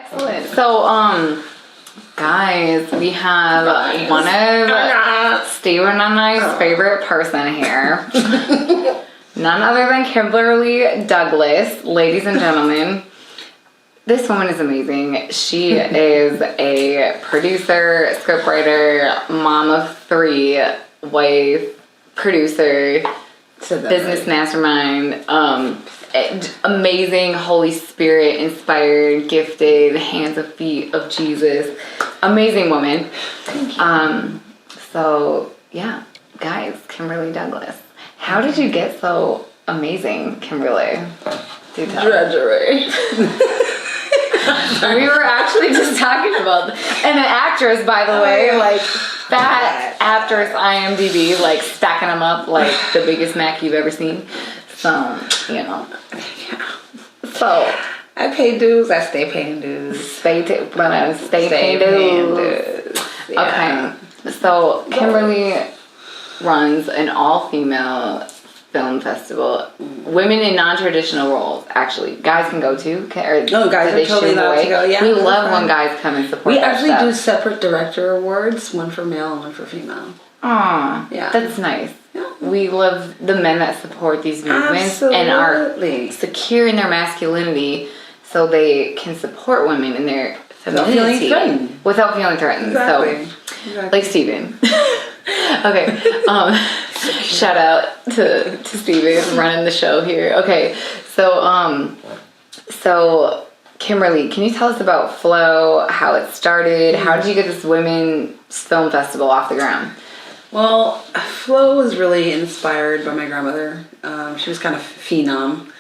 Excellent. So, guys, we have one of Steve and I's favorite person here. None other than Kimberly Douglas. Ladies and gentlemen, this woman is amazing. She is a producer, scriptwriter, mom of 3, wife, producer, business mastermind, amazing, Holy Spirit inspired, gifted, hands and feet of Jesus. Amazing woman. Thank you. So yeah, guys, Kimberly Douglas. How did you get so amazing, Kimberly? Do tell. Drudgery. We were actually just talking about and an actress, by the way, like that actress IMDb, like stacking them up like the biggest Mac you've ever seen. So, you know. Yeah. So I pay dues. I stay paying dues. Stay paying dues. Yeah. Okay. So Kimberly runs an all-female film festival. Women in non-traditional roles, actually. Guys can go too. Guys are totally allowed to go. Yeah, we love when guys come and support. We actually do separate director awards, one for male and one for female. Aw, yeah, that's nice. Yeah. We love the men that support these movements and are secure in their masculinity, so they can support women in their femininity without feeling threatened. Exactly. So, like Steven. Okay. Shout out to Steven running the show here. Okay. So Kimberly, can you tell us about Flow, how it started? How did you get this women's film festival off the ground? Well, Flow was really inspired by my grandmother. She was kind of phenom.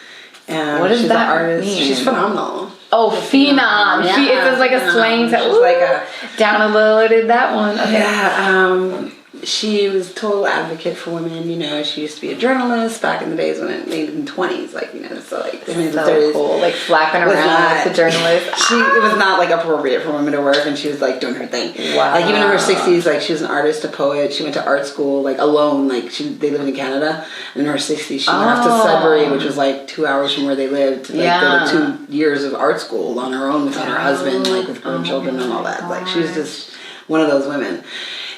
And what does she's that an artist. mean? She's phenomenal. Oh, phenom. Yeah, it was like a slang. She's like a downloaded that one. Okay. Yeah. She was a total advocate for women. You know, she used to be a journalist back in the days when it made in the 20s. Like, you know, so like the so cool. Like flapping around like the journalist. It was not like appropriate for women to work, and she was like doing her thing. Wow. Like even in her 60s, like she was an artist, a poet. She went to art school like alone. Like they lived in Canada, and in her 60s she went off to Sudbury, which was like 2 hours from where they lived, to go to 2 years of art school on her own without her husband, like with grown children and all that. Like she was just one of those women.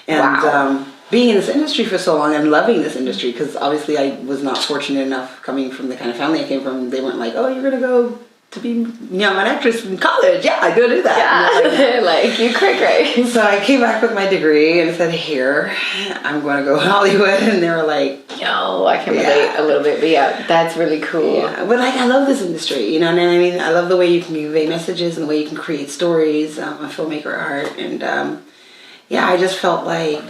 And being in this industry for so long and loving this industry, because obviously I was not fortunate enough coming from the kind of family I came from. They weren't like, oh, you're going to go to be an actress in college. Yeah, I go do that. Yeah, like you cray. So I came back with my degree and said, here, I'm going to go to Hollywood. And they were like, yo, I can relate a little bit. But yeah, that's really cool. Yeah, but like I love this industry, you know what I mean? I love the way you can convey messages and the way you can create stories. I'm a filmmaker at heart. And I just felt like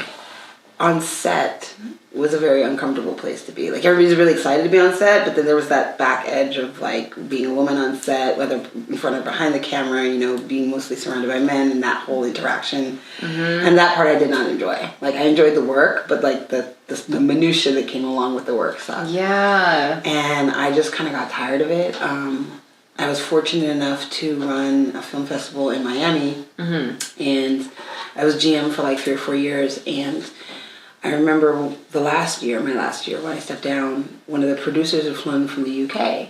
on set was a very uncomfortable place to be. Like everybody's really excited to be on set, but then there was that back edge of like being a woman on set, whether in front or behind the camera, you know, being mostly surrounded by men and that whole interaction. Mm-hmm. And that part I did not enjoy. Like I enjoyed the work, but like the minutia that came along with the work sucked. Yeah. And I just kind of got tired of it. I was fortunate enough to run a film festival in Miami, and I was GM for like 3 or 4 years, and I remember my last year when I stepped down, one of the producers had flown from the UK.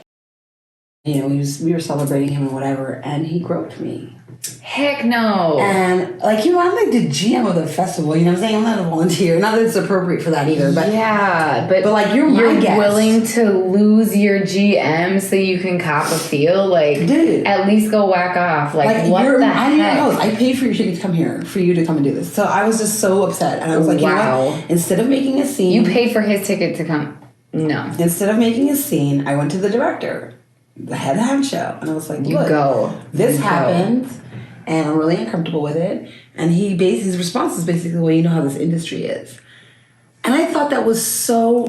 You know, we were celebrating him and whatever, and he groped me. Heck no. And like, you know, I'm like the GM of the festival, you know what I'm saying? I'm not a volunteer. Not that it's appropriate for that either, but yeah, but like you're willing to lose your GM so you can cop a feel? Like, dude, at least go whack off. Like what the heck? I paid for your ticket to come here for you to come and do this. So I was just so upset, and I was like, wow. You know what? Instead of making a scene, you paid for his ticket to come. No. Instead of making a scene, I went to the director, the head honcho, and I was like, look, this happened. And I'm really uncomfortable with it. And his response is basically, well, you know how this industry is. And I thought that was so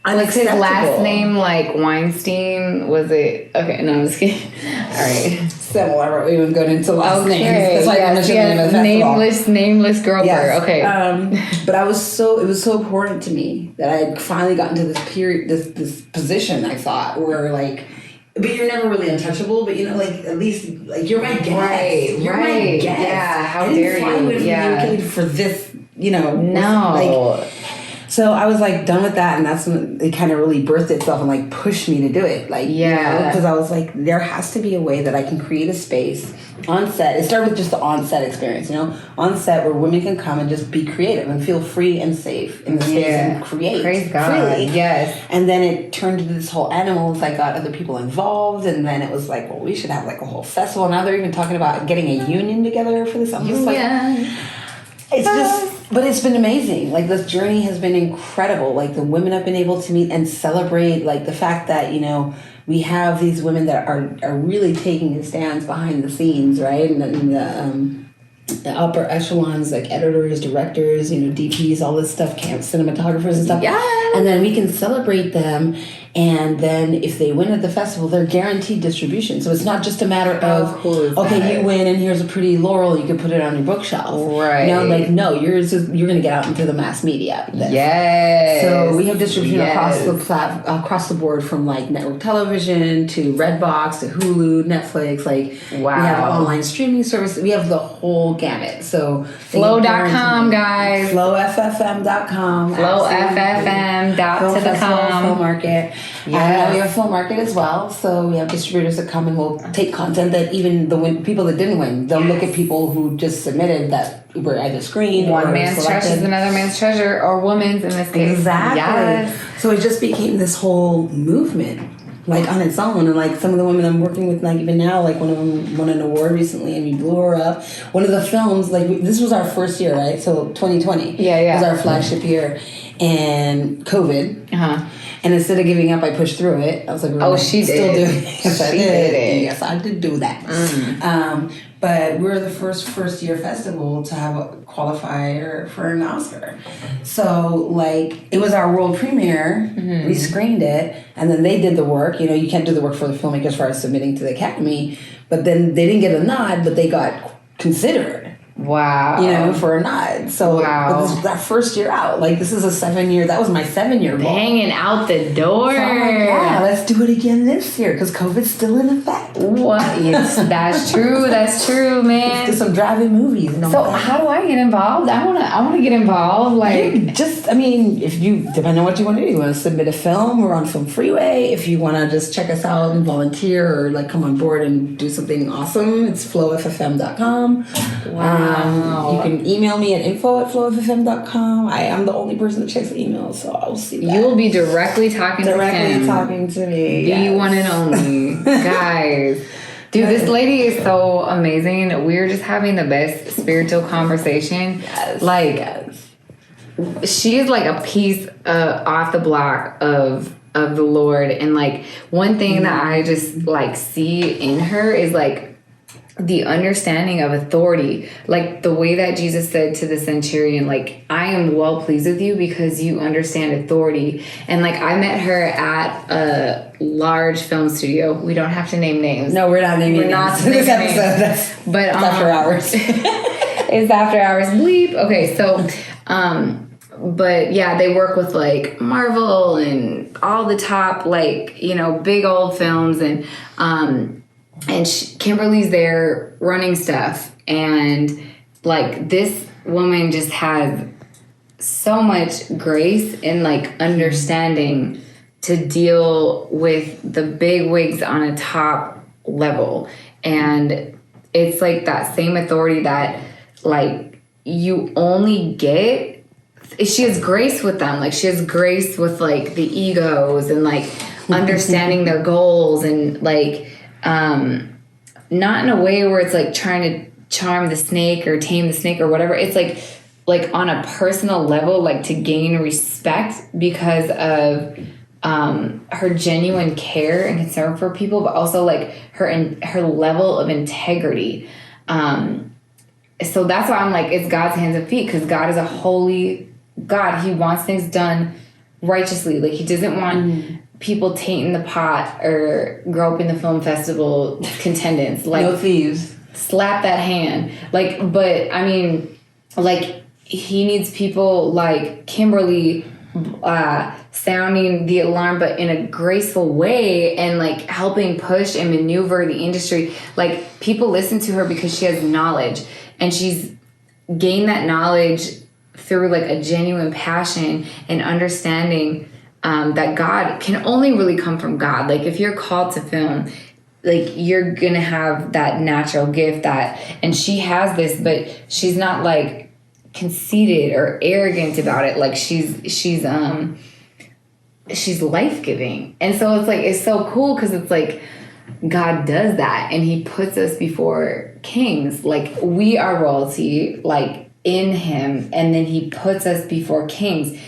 unacceptable. His last name, like Weinstein, was it? Okay, no, I'm just kidding. All right. Similar, we even going into last names. That's like nameless girl. Yes. Okay. But it was so important to me that I had finally gotten to this period, this position, I thought, where like, but you're never really untouchable, but you know, like at least like you're my guest. Right. My guest. Yeah, how dare you? Yeah. For this, you know. No. So I was like done with that, and that's when it kind of really birthed itself and like pushed me to do it. Like, because I was like, there has to be a way that I can create a space on set. It started with just the on-set experience, on set where women can come and just be creative and feel free and safe in the space and create. Praise God. Freely. Yes. And then it turned into this whole animals. I got other people involved, and then it was like, well, we should have like a whole festival. Now they're even talking about getting a union together for this. I'm just like, it's just, but it's been amazing. Like, this journey has been incredible. Like, the women I've been able to meet and celebrate, like the fact that, we have these women that are really taking a stance behind the scenes, right? And the upper echelons, like editors, directors, DPs, all this stuff, cinematographers and stuff. Yes. And then we can celebrate them. And then if they win at the festival, they're guaranteed distribution. So it's not just a matter of, okay, you win and here's a pretty laurel, you can put it on your bookshelf. Right. No, you're going to get out into the mass media. Yes. So we have distribution across the board, from like network television to Redbox to Hulu, Netflix. Like, we have online streaming services. We have the whole gamut. So Flow.com, guys. FlowFFM.com. FlowFFM.com. Film Market. Yeah, we have Film Market as well. So we have distributors that come and will take content that even the people that didn't win, they'll look at people who just submitted that were either screened One or man's selected. trash is another man's treasure, or woman's in this case. Exactly. Yes. So it just became this whole movement, like, on its own. And like some of the women I'm working with, like even now, like one of them won an award recently and we blew her up. One of the films, like this was our first year, right? So 2020 was our flagship year, and COVID. And instead of giving up, I pushed through it. I was like, she still did. doing it. Yes, I did. Yes, I did do that. But we're the first year festival to have a qualifier for an Oscar. So, like, it was our world premiere. We screened it, and then they did the work. You can't do the work for the filmmakers as far as submitting to the Academy. But then they didn't get a nod, but they got considered. Wow. For a nod. So this is our first year out. Like, this is a 7-year. That was my 7-year goal. Hanging out the door. So I'm like, let's do it again this year because COVID's still in effect. What? Yes, that's true. That's true, man. Let's do some drive-in movies. So how do I get involved? I wanna get involved. Like, if you, depending on what you want to do, you want to submit a film, we're on Film Freeway. If you want to just check us out and volunteer or like come on board and do something awesome, it's flowffm.com. Wow. You can email me at info@flowffm.com. I am the only person that checks emails, so I'll see that. You will be directly talking to me. The one and only. Guys. Dude, this lady is so amazing. We're just having the best spiritual conversation. She is like a piece off the block of the Lord. And like one thing that I just like see in her is like the understanding of authority, like the way that Jesus said to the centurion, like, I am well pleased with you because you understand authority. And like, I met her at a large film studio. We don't have to name names. No, we're not naming names. This episode, but after hours. It's after hours. Bleep. Okay, so, but yeah, they work with like Marvel and all the top, like, big old films, and Kimberly's there running stuff, and like this woman just has so much grace and like understanding to deal with the big wigs on a top level. And it's like that same authority that like you only get. She has grace with them. Like she has grace with like the egos and like understanding their goals, and like not in a way where it's like trying to charm the snake or tame the snake or whatever. It's like on a personal level, like to gain respect because of her genuine care and concern for people, but also like her level of integrity. So that's why I'm like, it's God's hands and feet, because God is a holy God. He wants things done righteously. Like he doesn't want people tainting the pot or grow up in the film festival contendants. Like no thieves. Slap that hand. Like, but I mean, like he needs people like Kimberly sounding the alarm, but in a graceful way, and like helping push and maneuver the industry. Like people listen to her because she has knowledge, and she's gained that knowledge through like a genuine passion and understanding that God can only really come from God. Like if you're called to film, like you're gonna have that natural gift and she has this, but she's not like conceited or arrogant about it. Like she's life-giving. And so it's so cool because it's like God does that and he puts us before kings. Like we are royalty, like in him, and then he puts us before kings.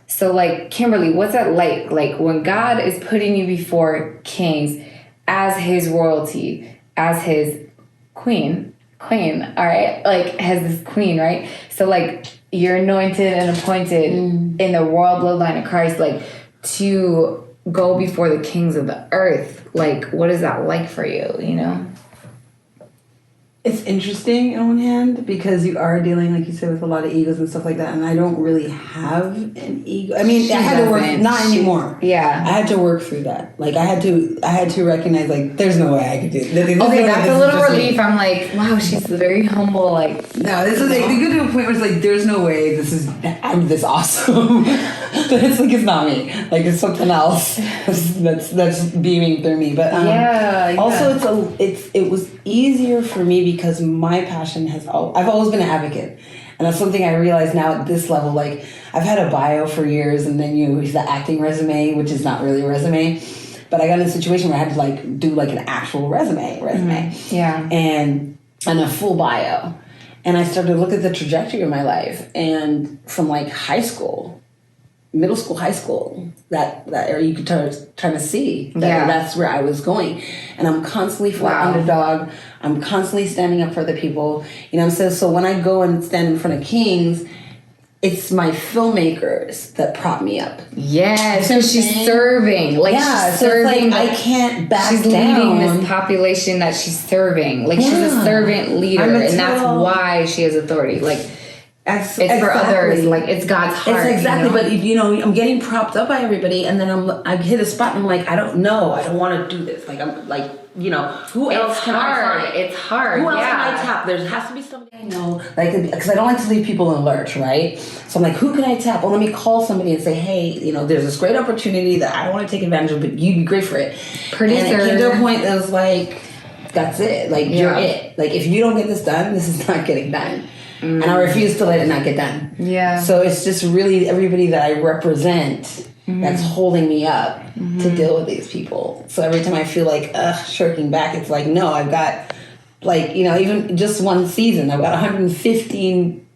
So like Kimberly, what's that like? Like when God is putting you before kings as his royalty, as his queen, all right? Like as this queen, right? So like you're anointed and appointed in the royal bloodline of Christ, like to go before the kings of the earth. Like what is that like for you, you know? It's interesting on one hand because you are dealing, like you said, with a lot of egos and stuff like that, and I don't really have an ego. I mean, I had to work, not anymore. Yeah, I had to work through that. Like I had to recognize, like, there's no way I could do this. Okay, that's a little relief. I'm like, wow, she's very humble. Like, no, this is like, you get to a point where it's like, there's no way I'm this awesome. But it's like, it's not me. Like it's something else that's beaming through me. But also it was easier for me because my passion I've always been an advocate, and that's something I realize now at this level. Like I've had a bio for years, and then you use the acting resume, which is not really a resume, but I got in a situation where I had to like do like an actual resume, yeah, and a full bio, and I started to look at the trajectory of my life, and from like high school, middle school, high school, that area you could try to see that that's where I was going. And I'm constantly for underdog. I'm constantly standing up for other people. You know what I'm saying? So when I go and stand in front of kings, it's my filmmakers that prop me up. Yeah, so she's serving. Like she's serving. Like, I can't back down. She's leading this population that she's serving. Like she's a servant leader, and that's why she has authority. Like it's for others, like it's God's heart. It's exactly, you know? But you know, I'm getting propped up by everybody, and then I hit a spot, and I'm like, I don't know, I don't want to do this. Like I'm like, you know, who else can I find? It's hard. Who else can I tap? There has to be somebody I know, like because I don't like to leave people in the lurch, right? So I'm like, who can I tap? Well, let me call somebody and say, hey, you know, there's this great opportunity that I don't want to take advantage of, but you'd be great for it. Producer. And it came to a point that was like, that's it. Like you're it. Like if you don't get this done, this is not getting done. And I refuse to let it not get done. Yeah. So it's just really everybody that I represent that's holding me up to deal with these people. So every time I feel like shirking back, it's like, no, I've got like, you know, even just one season, I've got 115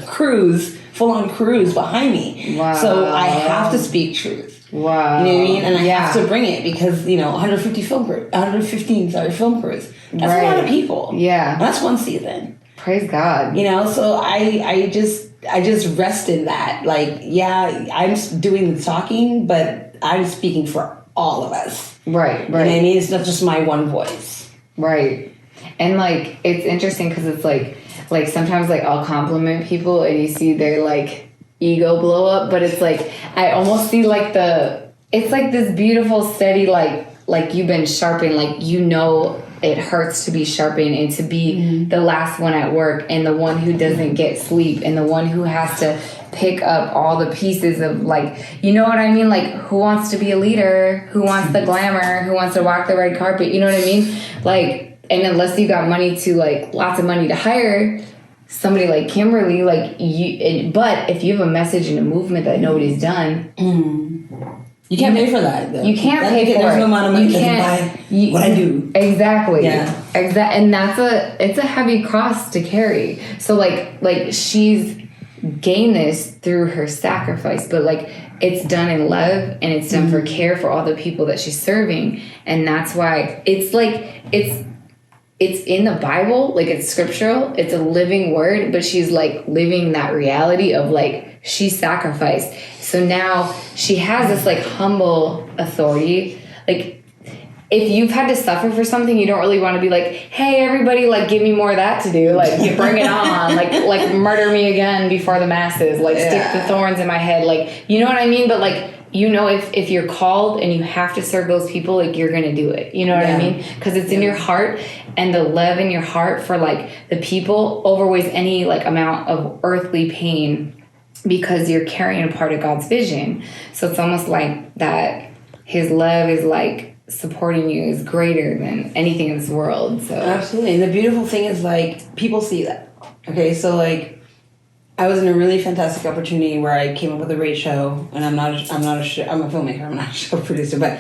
crews, full-on crews behind me. Wow. So I have to speak truth. Wow. You know what I mean? And I have to bring it because, you know, 115 film crews. That's a lot of people. Yeah. And that's one season. Praise God. You know, so I just rest in that. Like, yeah, I'm doing the talking, but I'm speaking for all of us. Right. You know what I mean? It's not just my one voice. Right. And like, it's interesting because it's like sometimes like I'll compliment people and you see their like ego blow up, but it's like, I almost see like it's like this beautiful, steady, like you've been sharpened, like, you know, it hurts to be sharpened and to be the last one at work and the one who doesn't get sleep and the one who has to pick up all the pieces of, like, you know what I mean? Like, who wants to be a leader? Who wants the glamour? Who wants to walk the red carpet? You know what I mean? Like, and unless you got money to, like, lots of money to hire somebody like Kimberly, like, but if you have a message and a movement that nobody's done... You can't pay for that, though. You can't pay for it. There's no amount of money to buy what I do. Exactly. Yeah. And it's a heavy cross to carry. So like she's gained this through her sacrifice, but like it's done in love and it's done for care for all the people that she's serving. And that's why it's like it's in the Bible, like it's scriptural, it's a living word, but she's like living that reality of like she sacrificed. So now she has this like humble authority. Like if you've had to suffer for something, you don't really want to be like, hey, everybody, like give me more of that to do. Like you bring it on, like murder me again before the masses, like stick the thorns in my head. Like, you know what I mean? But like, you know, if you're called and you have to serve those people, like you're going to do it. You know what I mean? Because it's in your heart, and the love in your heart for like the people overweighs any like amount of earthly pain because you're carrying a part of God's vision. So it's almost like that his love is like supporting you is greater than anything in this world. So absolutely. And the beautiful thing is like people see that. Okay, so like I was in a really fantastic opportunity where I came up with a great show, and I'm a filmmaker, I'm not a show producer, but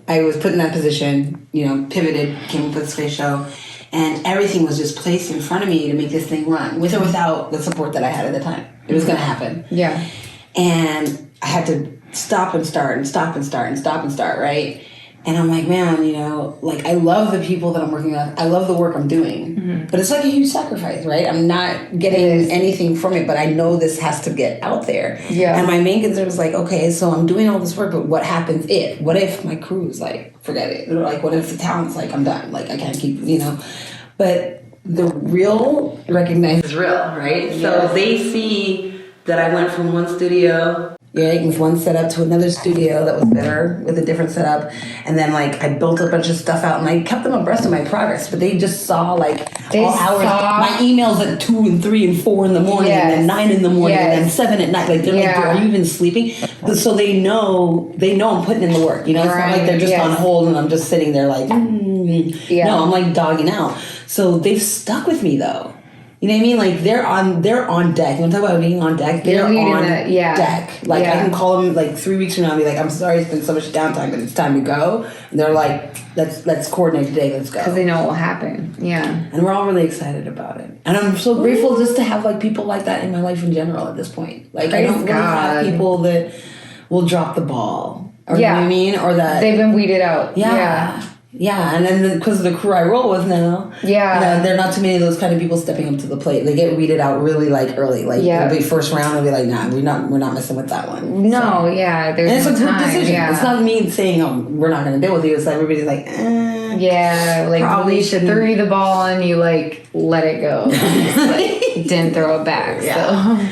I was put in that position, you know, pivoted, came up with this great show, and everything was just placed in front of me to make this thing run, with or without the support that I had at the time. It was going to happen. Yeah. And I had to stop and start, right? And I'm like, man, you know, like I love the people that I'm working with. I love the work I'm doing. But it's like a huge sacrifice, right? I'm not getting anything from it, but I know this has to get out there. Yeah. And my main concern was like, okay, so I'm doing all this work, but what happens if? What if my crew's like, forget it? Or like, what if the talent's like, I'm done. Like, I can't keep, you know. But the real recognizes real, right? Yes. So they see that I went from one studio, with one setup to another studio that was better with a different setup, and then like I built a bunch of stuff out and I kept them abreast of my progress, but they just saw like all hours, my emails at 2 and 3 and 4 in the morning, and then 9 in the morning, and then 7 at night. Like they're like, are you even sleeping? So they know I'm putting in the work. You know, it's not like they're just on hold and I'm just sitting there like, no, I'm like dogging out. So they've stuck with me though. You know what I mean? Like they're on deck. You want to talk about being on deck? They're on deck. Like I can call them like 3 weeks from now and be like, I'm sorry, it's been so much downtime, but it's time to go. And they're like, let's coordinate today. Let's go. Because they know what will happen. Yeah. And we're all really excited about it. And I'm so grateful just to have like people like that in my life in general at this point. Like I don't really have people that will drop the ball. Or, you know what I mean? Or that they've been weeded out. Yeah, and then because of the crew I roll with now, there are not too many of those kind of people stepping up to the plate. They get weeded out really like early. Like it'll be first round, they'll be like, nah, we're not messing with that one. No, so. there's and it's a group decision. Yeah. It's not me saying, oh, we're not going to deal with you. It's like everybody's like, like probably should threw you the ball and you like let it go, didn't throw it back. So.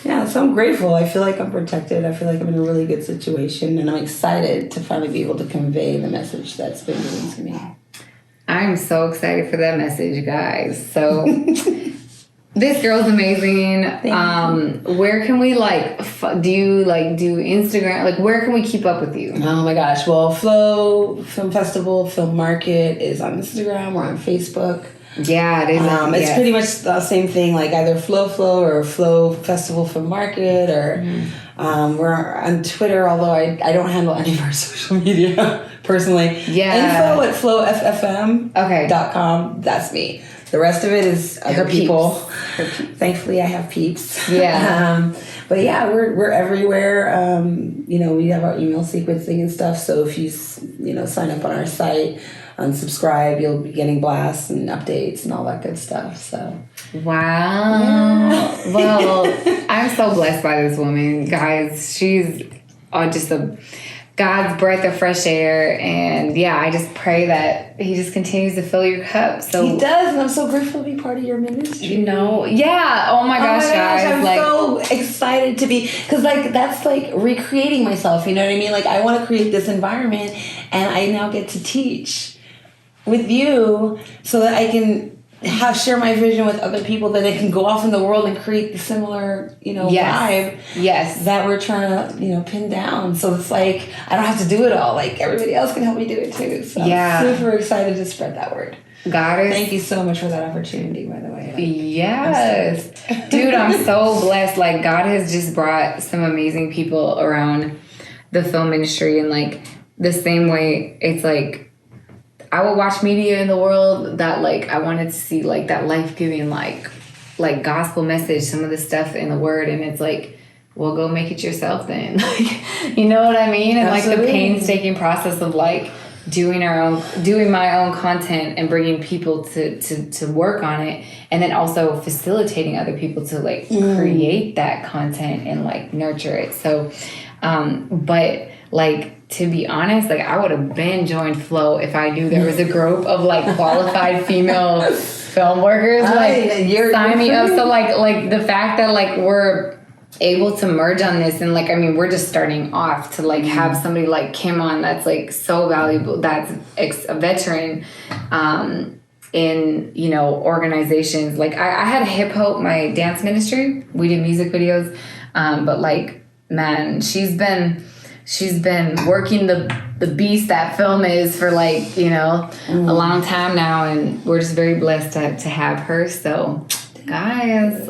Yeah, so I'm grateful. I feel like I'm protected. I feel like I'm in a really good situation, and I'm excited to finally be able to convey the message that's been given to me. I'm so excited for that message, guys. So this girl's amazing. Where can we do you do Instagram? Like, where can we keep up with you? Oh my gosh. Well, Flow Film Festival, Film Market is on Instagram or on Facebook. Yeah, it is. It's pretty much the same thing, like either Flow or Flow Festival Film Market, or we're on Twitter, although I don't handle any of our social media personally. Yeah. Info at flowffm.com. That's me. The rest of it is other people. Thankfully, I have peeps. Yeah. But yeah, we're everywhere. We have our email sequencing and stuff. So if you sign up on our site, unsubscribe, you'll be getting blasts and updates and all that good stuff. So wow. Yeah. Well, I'm so blessed by this woman, guys. She's just a God's breath of fresh air, and I just pray that he just continues to fill your cup. So he does, and I'm so grateful to be part of your ministry. Oh my gosh, guys, I'm so excited to be, because that's recreating myself. You know what I mean? Like I want to create this environment, and I now get to teach with you so that I can share my vision with other people, that they can go off in the world and create the similar, vibe that we're trying to, pin down. So it's like, I don't have to do it all. Like everybody else can help me do it too. So I'm super excited to spread that word. Thank you so much for that opportunity, by the way. Yes. Dude, I'm so blessed. Like God has just brought some amazing people around the film industry, and the same way it's I would watch media in the world that I wanted to see that life-giving gospel message, some of the stuff in the word, and it's well, go make it yourself then. You know what I mean? And Absolutely. The painstaking process of doing my own content and bringing people to work on it, and then also facilitating other people to create that content and nurture it. So but to be honest, I would have been joined Flow if I knew there was a group of qualified female film workers. Sign me up. So the fact that we're able to merge on this, and we're just starting off to have somebody like Kim on that's so valuable, that's a veteran in organizations. I had Hip Hope, my dance ministry. We did music videos. But like, man, she's been working the beast that film is for like, you know, a long time now, and we're just very blessed to have her. So guys,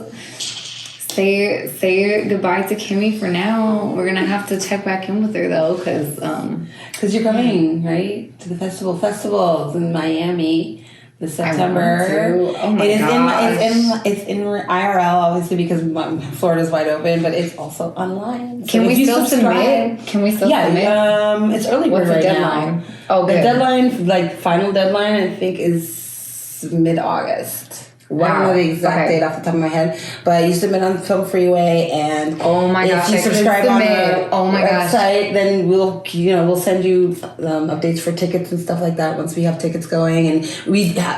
say goodbye to Kimmy for now. We're gonna have to check back in with her though, because you're coming, right, to the festivals in Miami this September. Oh my god! It's in IRL obviously because Florida's wide open, but it's also online. So Can we still submit? Can we still submit? It's early bird What's the right deadline? now. Oh, good. The deadline, like final deadline, I think is mid-August. Wow. I don't know the exact date off the top of my head, but you submit on Film Freeway, and oh my gosh, if you subscribe on the gosh. website, then we'll send you updates for tickets and stuff like that once we have tickets going. And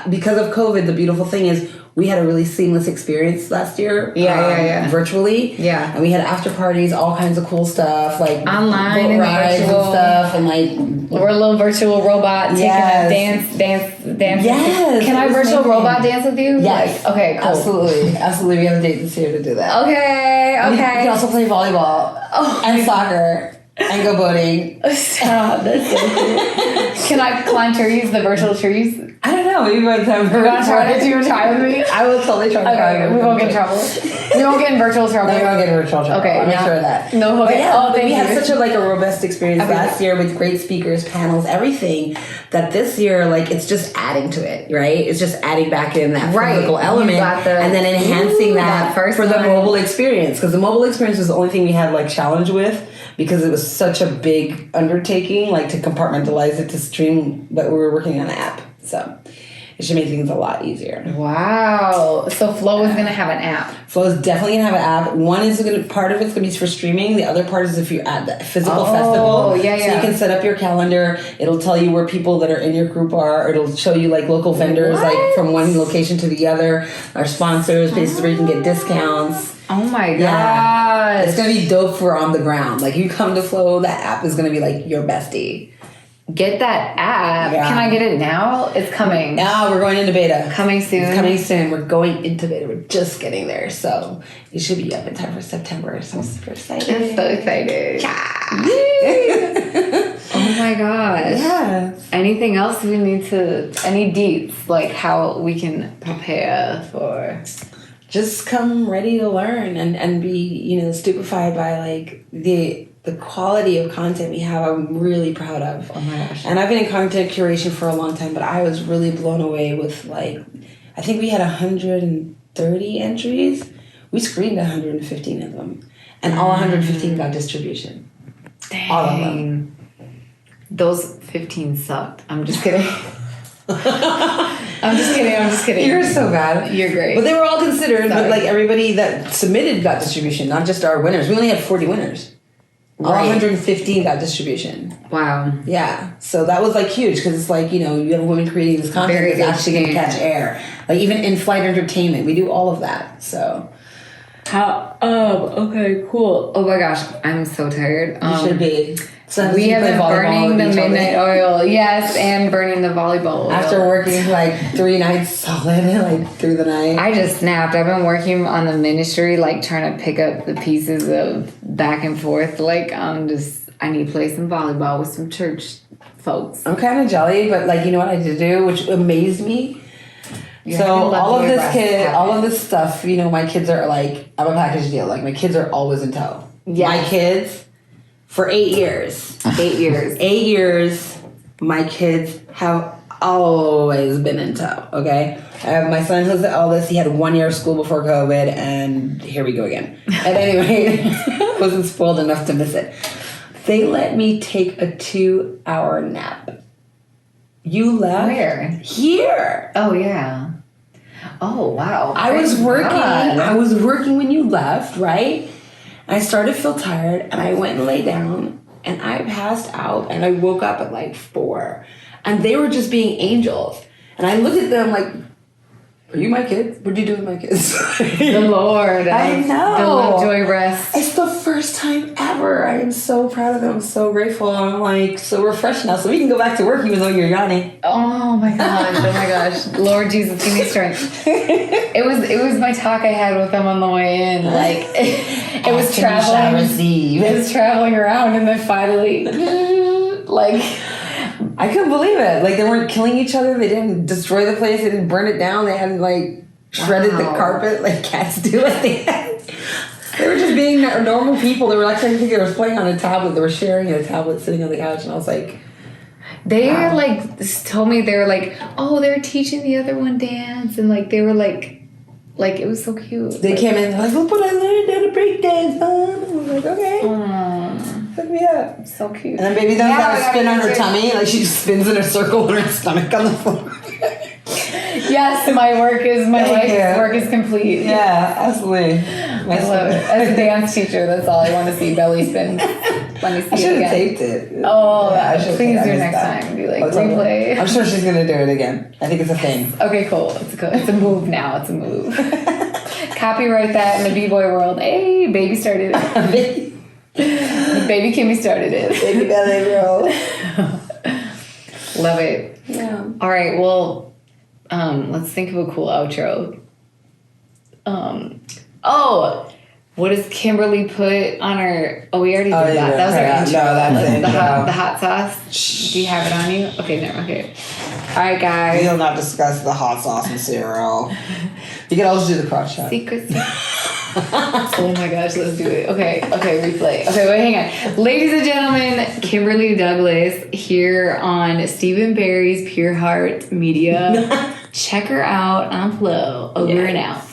because of COVID, the beautiful thing is we had a really seamless experience last year. Virtually. Yeah. And we had after parties, all kinds of cool stuff, like online boat rides and stuff, and like we're a little virtual robot taking a dance. Yes. Can I virtual robot dance with you? Yes. Like, okay, cool. Absolutely. We have a date this year to do that. Okay. We can also play volleyball and soccer and go boating. Stop. That's so cool. Can I climb trees, the virtual trees? I don't know. Maybe by the time we're going to try to do try with me. I will totally try to try. We won't get in trouble. We won't get in virtual trouble. No, we won't get in virtual trouble. Okay. I'll make sure of that. No, okay. But yeah, we had such a robust experience last year with great speakers, panels, everything, that this year, like, it's just adding to it, right? It's just adding back in that physical element and then enhancing that for the mobile experience. Because the mobile experience was the only thing we had, like, challenge with, because it was such a big undertaking, like, to compartmentalize it to stream, but we were working on an app. So it should make things a lot easier. Wow. So Flow is going to have an app. Flow is definitely going to have an app. One is part of it's going to be for streaming. The other part is if you're at the physical festival. So you can set up your calendar. It'll tell you where people that are in your group are. It'll show you like local vendors, like from one location to the other. Our sponsors, places where you can get discounts. Oh my god. Yeah. It's going to be dope for on the ground. Like you come to Flow, that app is going to be like your bestie. Get that app. Yeah. Can I get it now? It's coming. Yeah, we're going into beta. Coming soon. It's coming soon. We're going into beta. We're just getting there. So it should be up in time for September. So I'm super excited. I'm so excited. Yeah. Oh my gosh. Yeah. Anything else we need any deets, like how we can prepare for? Just come ready to learn and be, stupefied by like the quality of content we have. I'm really proud of. Oh my gosh. And I've been in content curation for a long time, but I was really blown away with like, I think we had 130 entries. We screened 115 of them. And all 115 got distribution. Dang. All of them. Those 15 sucked. I'm just kidding. I'm just kidding. You're so bad. You're great. But they were all considered, but like everybody that submitted got distribution, not just our winners. We only had 40 winners. All 115 got distribution. Wow. Yeah. So that was like huge because it's like, you have women creating this content that's actually going to catch air. Like even in-flight entertainment, we do all of that. So. Okay, cool. Oh my gosh, I'm so tired. You should be. So we have been burning the midnight oil. Yes, and burning the volleyball oil. After working like 3 nights solid, like through the night. I just snapped. I've been working on the ministry, like trying to pick up the pieces of back and forth. Like I need to play some volleyball with some church folks. I'm kind of jelly, but like, you know what I did do, which amazed me? So all of this stuff, my kids are like, I'm a package deal. Like my kids are always in tow. Yes. My kids, for 8 years. 8 years. 8 years, my kids have always been in tow, okay? I have my son who's the eldest. He had 1 year of school before COVID, and here we go again. And anyway, wasn't spoiled enough to miss it. They let me take a 2-hour nap. You left? Where? Here. Oh, yeah. Oh, wow. I was working when you left, right? I started to feel tired, and I went and lay down, and I passed out, and I woke up at like 4. And they were just being angels. And I looked at them like, Are you my kids? What did you do with my kids? The Lord. I know. The love, joy, rest. It's the first time ever. I am so proud of them. I'm so grateful. I'm like so refreshed now. So we can go back to work even though you're yawning. Oh my gosh. Oh my gosh. Lord Jesus, give me strength. It was my talk I had with them on the way in. Like it was traveling. It was traveling around and then finally like I couldn't believe it. Like, they weren't killing each other. They didn't destroy the place. They didn't burn it down. They hadn't, like, shredded the carpet like cats do. Like, they were just being normal people. They were actually, I think they were playing on a tablet. They were sharing a tablet sitting on the couch. And I was like... They like, told me they were like, oh, they're teaching the other one dance. And, like, they were like, it was so cute. They came in, like, look what I learned how to break dance, Mom. I was like, okay. Hook me up. So cute. And then baby does that spin on her tummy. Like, she just spins in a circle on her stomach on the floor. Yes, my life's work is complete. Yeah, absolutely. I love it. As a dance teacher, that's all I want to see. Belly spin. Let me see I should it have again. taped it. Oh, yeah, please do next time. Be like, replay. I'm sure she's going to do it again. I think it's a thing. Okay, cool. It's a move now. It's a move. Copyright that in the B-boy world. Hey, baby started it. Baby Kimmy started it. Baby belly roll. Love it. Yeah. All right, well, let's think of a cool outro. What does Kimberly put on her? Oh, we already did that. Yeah, That was our intro. No, that's the hot sauce. Do you have it on you? Okay, no, okay. All right, guys. We'll not discuss the hot sauce and cereal. You can always do the crotch shot. Secrets. Oh my gosh, let's do it. Okay, replay. Okay, wait, hang on. Ladies and gentlemen, Kimberly Douglas here on Stephen Barry's PureHeart Media. Check her out on Flow. Over and out.